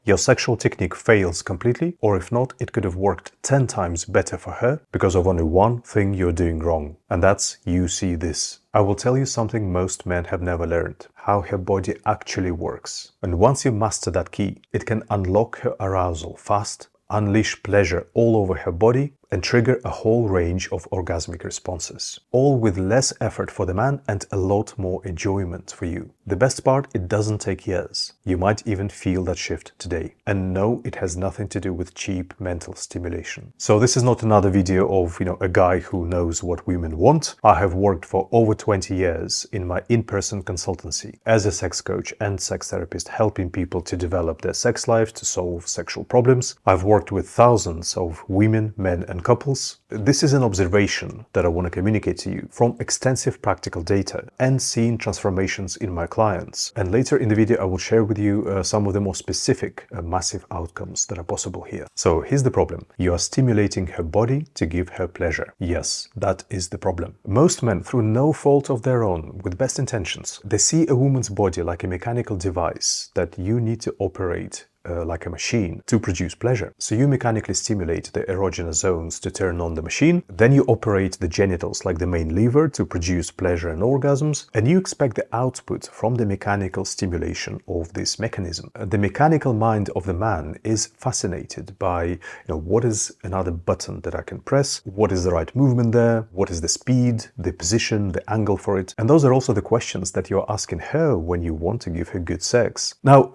Your sexual technique fails completely, or if not, it could have worked 10 times better for her because of only one thing you're doing wrong. And that's you see this. I will tell you something most men have never learned, how her body actually works. And once you master that key, it can unlock her arousal fast, unleash pleasure all over her body, and trigger a whole range of orgasmic responses, all with less effort for the man and a lot more enjoyment for you. The best part, it doesn't take years. You might even feel that shift today. And no, it has nothing to do with cheap mental stimulation. So this is not another video of, a guy who knows what women want. I have worked for over 20 years in my in-person consultancy as a sex coach and sex therapist, helping people to develop their sex life, to solve sexual problems. I've worked with thousands of women, men, and couples. This is an observation that I want to communicate to you from extensive practical data and seeing transformations in my clients. And later in the video, I will share with you some of the more specific massive outcomes that are possible here. So here's the problem. You are stimulating her body to give her pleasure. Yes, that is the problem. Most men, through no fault of their own, with best intentions, they see a woman's body like a mechanical device that you need to operate like a machine to produce pleasure. So you mechanically stimulate the erogenous zones to turn on the machine, then you operate the genitals like the main lever to produce pleasure and orgasms, and you expect the output from the mechanical stimulation of this mechanism. The mechanical mind of the man is fascinated by, what is another button that I can press? What is the right movement there? What is the speed, the position, the angle for it? And those are also the questions that you're asking her when you want to give her good sex. Now,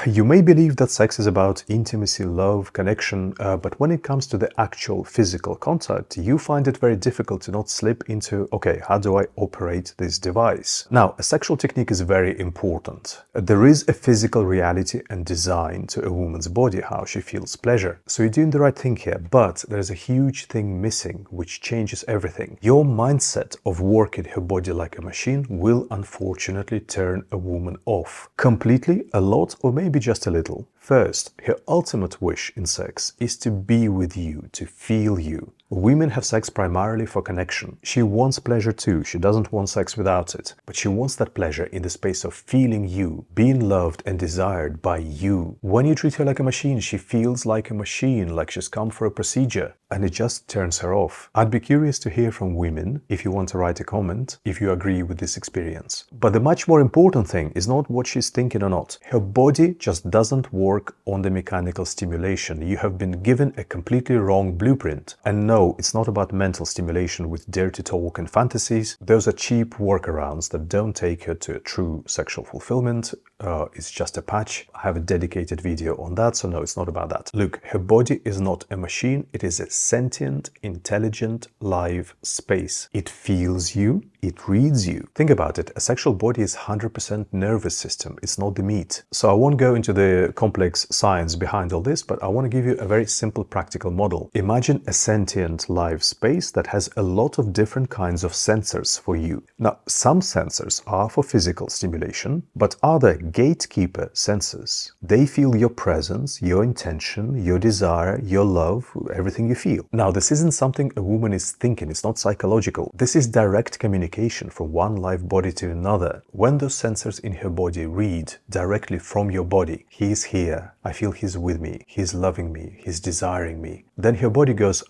you may believe that sex is about intimacy, love, connection, but when it comes to the actual physical contact, you find it very difficult to not slip into, okay, how do I operate this device? Now, a sexual technique is very important. There is a physical reality and design to a woman's body, how she feels pleasure. So you're doing the right thing here, but there's a huge thing missing, which changes everything. Your mindset of working her body like a machine will unfortunately turn a woman off. Completely, a lot, or maybe just a little. First, her ultimate wish in sex is to be with you, to feel you. Women have sex primarily for connection. She wants pleasure too. She doesn't want sex without it. But she wants that pleasure in the space of feeling you, being loved and desired by you. When you treat her like a machine, she feels like a machine, like she's come for a procedure, and it just turns her off. I'd be curious to hear from women, if you want to write a comment, if you agree with this experience. But the much more important thing is not what she's thinking or not. Her body just doesn't work on the mechanical stimulation. You have been given a completely wrong blueprint. And no, it's not about mental stimulation with dirty talk and fantasies. Those are cheap workarounds that don't take her to a true sexual fulfillment. It's just a patch. I have a dedicated video on that, so no, it's not about that. Look, her body is not a machine. It is a sentient, intelligent, live space. It feels you. It reads you. Think about it. A sexual body is 100% nervous system. It's not the meat. So I won't go into the complex science behind all this, but I want to give you a very simple practical model. Imagine a sentient live space that has a lot of different kinds of sensors for you. Now, some sensors are for physical stimulation, but other gatekeeper sensors. They feel your presence, your intention, your desire, your love, everything you feel. Now, this isn't something a woman is thinking. It's not psychological. This is direct communication from one live body to another. When those sensors in her body read directly from your body, he's here, I feel he's with me, he's loving me, he's desiring me, then her body goes,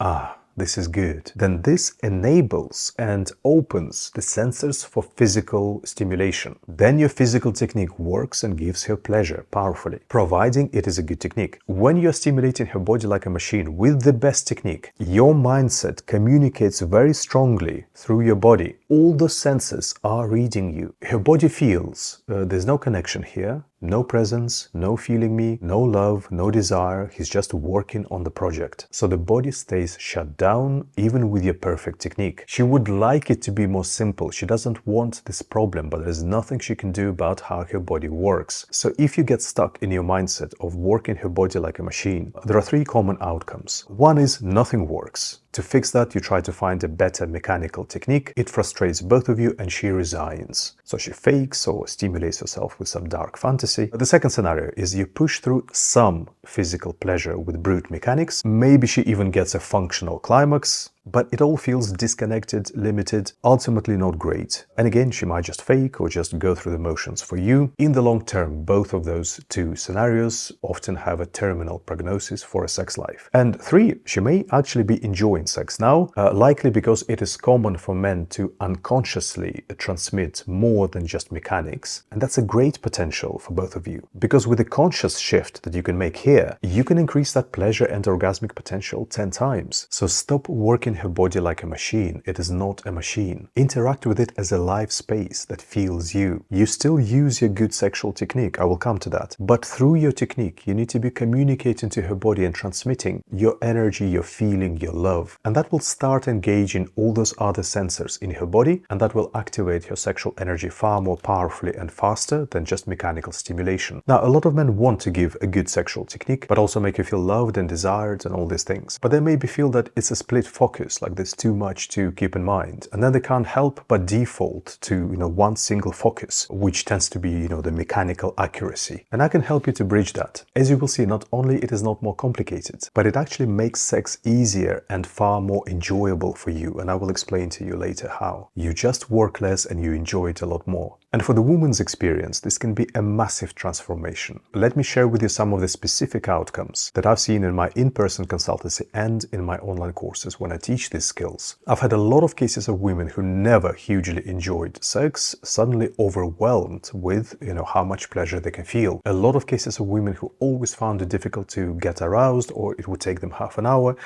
this is good. Then this enables and opens the sensors for physical stimulation. Then your physical technique works and gives her pleasure powerfully, providing it is a good technique. When you're stimulating her body like a machine with the best technique, your mindset communicates very strongly through your body. All the senses are reading you. Her body feels there's no connection here. No presence, no feeling me, no love, no desire. He's just working on the project. So the body stays shut down even with your perfect technique. She would like it to be more simple. She doesn't want this problem, but there's nothing she can do about how her body works. So if you get stuck in your mindset of working her body like a machine, there are three common outcomes. One is nothing works. To fix that, you try to find a better mechanical technique. It frustrates both of you and she resigns. So she fakes or stimulates herself with some dark fantasy. The second scenario is you push through some physical pleasure with brute mechanics. Maybe she even gets a functional climax, but it all feels disconnected, limited, ultimately not great. And again, she might just fake or just go through the motions for you. In the long term, both of those two scenarios often have a terminal prognosis for a sex life. And 3, she may actually be enjoying sex now, likely because it is common for men to unconsciously transmit more than just mechanics. And that's a great potential for both of you, because with the conscious shift that you can make here, you can increase that pleasure and orgasmic potential 10 times. So stop working her body like a machine. It is not a machine. Interact with it as a live space that feels you. You still use your good sexual technique, I will come to that, but through your technique you need to be communicating to her body and transmitting your energy, your feeling, your love, and that will start engaging all those other sensors in her body, and that will activate her sexual energy far more powerfully and faster than just mechanical stimulation. Now, a lot of men want to give a good sexual technique but also make you feel loved and desired and all these things, but they maybe feel that it's a split focus, like there's too much to keep in mind, and then they can't help but default to one single focus, which tends to be the mechanical accuracy. And I can help you to bridge that. As you will see, not only it is not more complicated, but it actually makes sex easier and far more enjoyable for you, and I will explain to you later how. You just work less and you enjoy it a lot more. And for the woman's experience, this can be a massive transformation. Let me share with you some of the specific outcomes that I've seen in my in-person consultancy and in my online courses when I teach these skills. I've had a lot of cases of women who never hugely enjoyed sex, suddenly overwhelmed with, how much pleasure they can feel. A lot of cases of women who always found it difficult to get aroused, or it would take them half an hour,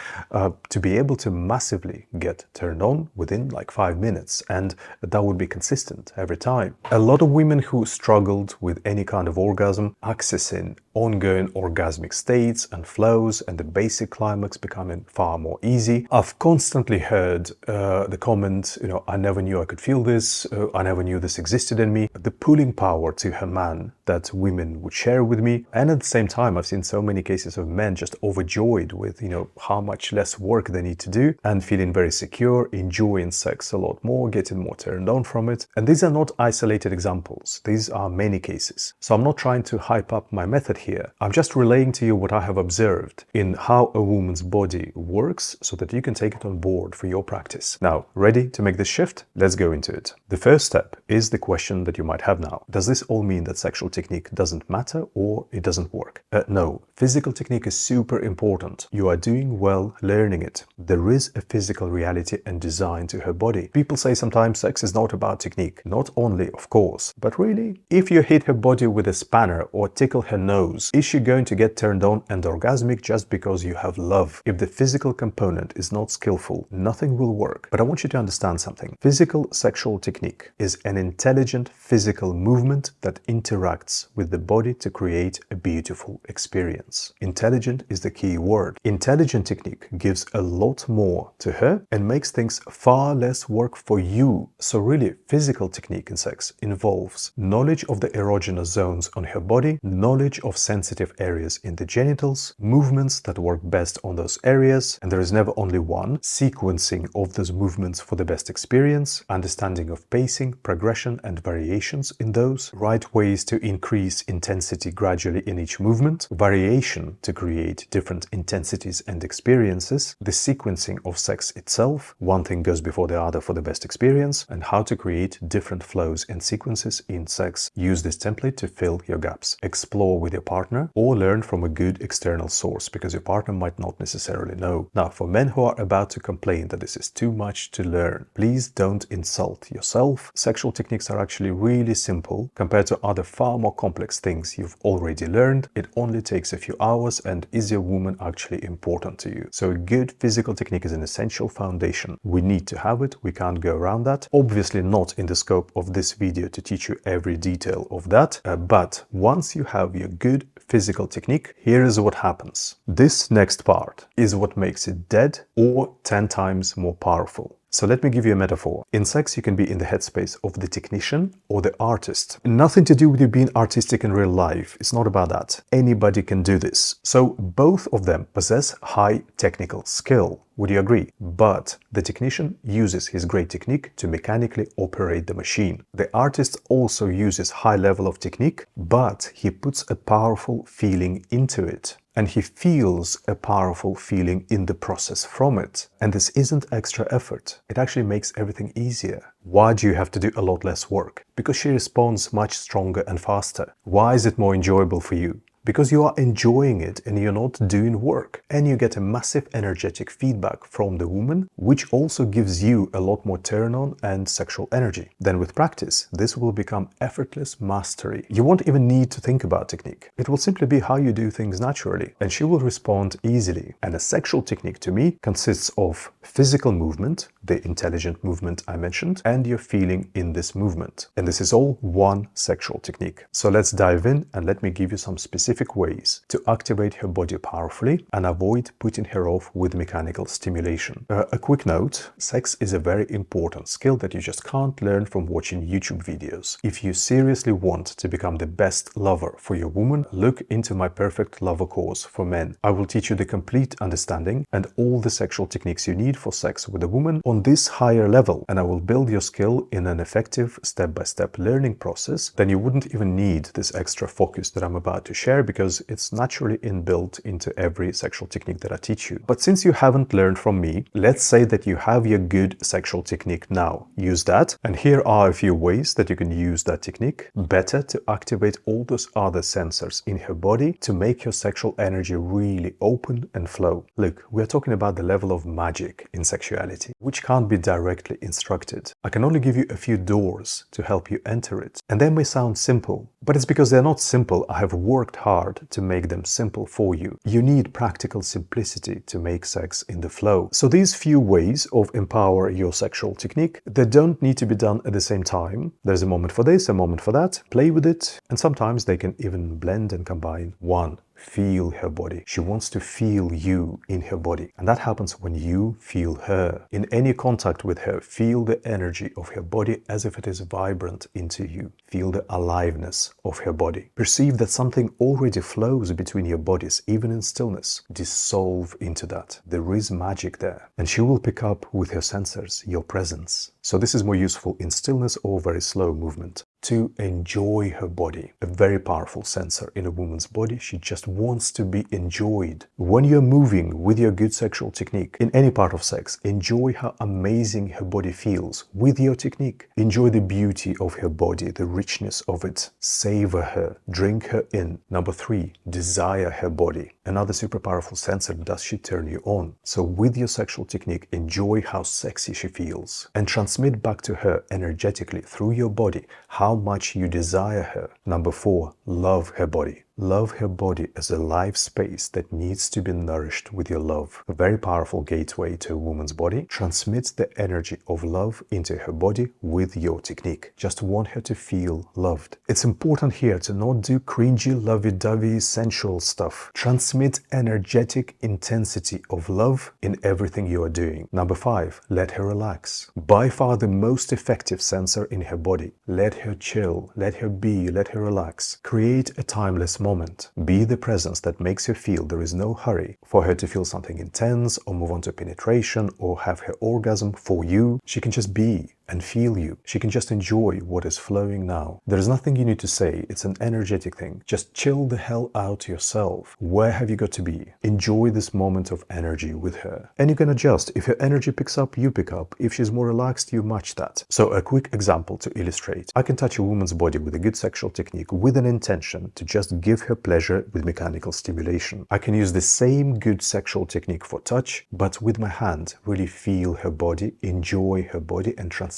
to be able to massively get turned on within like 5 minutes, and that would be consistent every time. A lot of women who struggled with any kind of orgasm, accessing ongoing orgasmic states and flows, and the basic climax becoming far more easy. I've constantly heard the comment, I never knew I could feel this, I never knew this existed in me. The pulling power to her man that women would share with me. And at the same time, I've seen so many cases of men just overjoyed with, how much less work they need to do, and feeling very secure, enjoying sex a lot more, getting more turned on from it. And these are not isolated examples. These are many cases. So I'm not trying to hype up my method here. I'm just relaying to you what I have observed in how a woman's body works so that you can take it on board for your practice. Now, ready to make this shift? Let's go into it. The first step is the question that you might have now. Does this all mean that sexual technique doesn't matter or it doesn't work? No. Physical technique is super important. You are doing well learning it. There is a physical reality and design to her body. People say sometimes sex is not about technique. Not only, of course, but really, if you hit her body with a spanner or tickle her nose, is she going to get turned on and orgasmic just because you have love? If the physical component is not skillful, nothing will work. But I want you to understand something. Physical sexual technique is an intelligent physical movement that interacts with the body to create a beautiful experience. Intelligent is the key word. Intelligent technique gives a lot more to her and makes things far less work for you. So really, physical technique in sex involves knowledge of the erogenous zones on her body, knowledge of sensitive areas in the genitals, movements that work best on those areas, and there is never only one, sequencing of those movements for the best experience, understanding of pacing, progression, and variations in those, right ways to increase intensity gradually in each movement, variation to create different intensities and experiences, the sequencing of sex itself, one thing goes before the other for the best experience, and how to create different flows and sequences in sex. Use this template to fill your gaps. Explore with your partner or learn from a good external source, because your partner might not necessarily know. Now, for men who are about to complain that this is too much to learn, please don't insult yourself. Sexual techniques are actually really simple compared to other far more complex things you've already learned. It only takes a few hours, and is your woman actually important to you? So a good physical technique is an essential foundation. We need to have it. We can't go around that. Obviously not in the scope of this video to teach you every detail of that, but once you have your good physical technique, here is what happens. This next part is what makes it dead or 10 times more powerful. So let me give you a metaphor. In sex, you can be in the headspace of the technician or the artist. Nothing to do with you being artistic in real life. It's not about that. Anybody can do this. So both of them possess high technical skill. Would you agree? But the technician uses his great technique to mechanically operate the machine. The artist also uses high level of technique, but he puts a powerful feeling into it. And he feels a powerful feeling in the process from it. And this isn't extra effort. It actually makes everything easier. Why do you have to do a lot less work? Because she responds much stronger and faster. Why is it more enjoyable for you? Because you are enjoying it and you're not doing work. And you get a massive energetic feedback from the woman, which also gives you a lot more turn on and sexual energy. Then with practice, this will become effortless mastery. You won't even need to think about technique. It will simply be how you do things naturally, and she will respond easily. And a sexual technique to me consists of physical movement, the intelligent movement I mentioned, and your feeling in this movement. And this is all one sexual technique. So let's dive in and let me give you some specific ways to activate her body powerfully and avoid putting her off with mechanical stimulation. A quick note, sex is a very important skill that you just can't learn from watching YouTube videos. If you seriously want to become the best lover for your woman, look into my Perfect Lover course for men. I will teach you the complete understanding and all the sexual techniques you need for sex with a woman on this higher level, and I will build your skill in an effective step-by-step learning process. Then you wouldn't even need this extra focus that I'm about to share, because it's naturally inbuilt into every sexual technique that I teach you. But since you haven't learned from me, let's say that you have your good sexual technique now. Use that, and here are a few ways that you can use that technique better to activate all those other sensors in her body to make your sexual energy really open and flow. Look, we're talking about the level of magic in sexuality, which can't be directly instructed. I can only give you a few doors to help you enter it. And they may sound simple, but it's because they're not simple. I have worked hard to make them simple for you. You need practical simplicity to make sex in the flow. So these few ways of empower your sexual technique, they don't need to be done at the same time. There's a moment for this, a moment for that. Play with it, and sometimes they can even blend and combine. One, feel her body. She wants to feel you in her body. And that happens when you feel her. In any contact with her, feel the energy of her body as if it is vibrant into you. Feel the aliveness of her body. Perceive that something already flows between your bodies, even in stillness. Dissolve into that. There is magic there. And she will pick up with her sensors your presence. So this is more useful in stillness or very slow movement. To enjoy her body. A very powerful sensor in a woman's body. She just wants to be enjoyed. When you're moving with your good sexual technique in any part of sex, enjoy how amazing her body feels with your technique. Enjoy the beauty of her body, the richness of it. Savor her, drink her in. Number 3, desire her body. Another super powerful sensor. Does she turn you on? So with your sexual technique, enjoy how sexy she feels and transmit back to her energetically through your body how much you desire her. Number 4, love her body. Love her body as a live space that needs to be nourished with your love. A very powerful gateway to a woman's body. Transmits the energy of love into her body with your technique. Just want her to feel loved. It's important here to not do cringy, lovey-dovey, sensual stuff. Transmit energetic intensity of love in everything you are doing. Number 5, let her relax. By far the most effective sensor in her body. Let her chill, let her be, let her relax. Create a timeless moment. Be the presence that makes her feel there is no hurry for her to feel something intense or move on to penetration or have her orgasm for you. She can just be and feel you. She can just enjoy what is flowing now. There is nothing you need to say. It's an energetic thing. Just chill the hell out yourself. Where have you got to be? Enjoy this moment of energy with her. And you can adjust. If her energy picks up, you pick up. If she's more relaxed, you match that. So a quick example to illustrate. I can touch a woman's body with a good sexual technique with an intention to just give her pleasure with mechanical stimulation. I can use the same good sexual technique for touch, but with my hand, really feel her body, enjoy her body, and transmit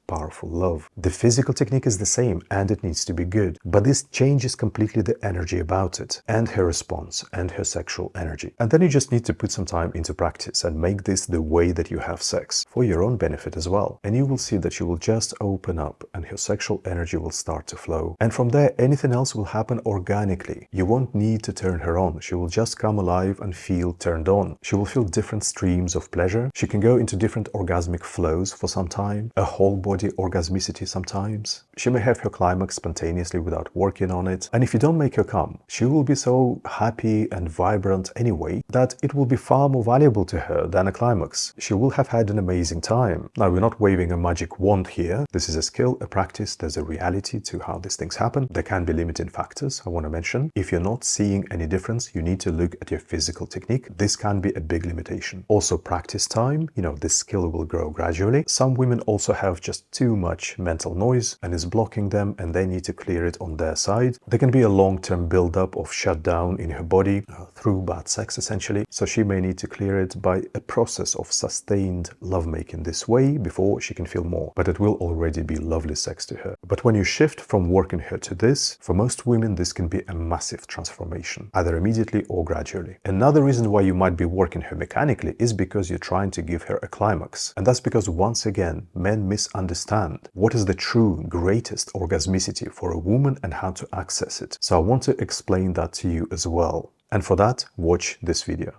powerful love. The physical technique is the same and it needs to be good, but this changes completely the energy about it and her response and her sexual energy. And then you just need to put some time into practice and make this the way that you have sex for your own benefit as well. And you will see that she will just open up and her sexual energy will start to flow. And from there, anything else will happen organically. You won't need to turn her on. She will just come alive and feel turned on. She will feel different streams of pleasure. She can go into different orgasmic flows for some time. A whole body body orgasmicity sometimes. She may have her climax spontaneously without working on it, and if you don't make her come, she will be so happy and vibrant anyway that it will be far more valuable to her than a climax. She will have had an amazing time. Now, we're not waving a magic wand here. This is a skill, a practice. There's a reality to how these things happen. There can be limiting factors, I want to mention. If you're not seeing any difference, you need to look at your physical technique. This can be a big limitation. Also, practice time. This skill will grow gradually. Some women also have just too much mental noise and is blocking them, and they need to clear it on their side. There can be a long-term buildup of shutdown in her body through bad sex, essentially. So she may need to clear it by a process of sustained lovemaking this way before she can feel more. But it will already be lovely sex to her. But when you shift from working her to this, for most women, this can be a massive transformation, either immediately or gradually. Another reason why you might be working her mechanically is because you're trying to give her a climax. And that's because, once again, men misunderstand what is the true greatest orgasmicity for a woman and how to access it. So I want to explain that to you as well. And for that, watch this video.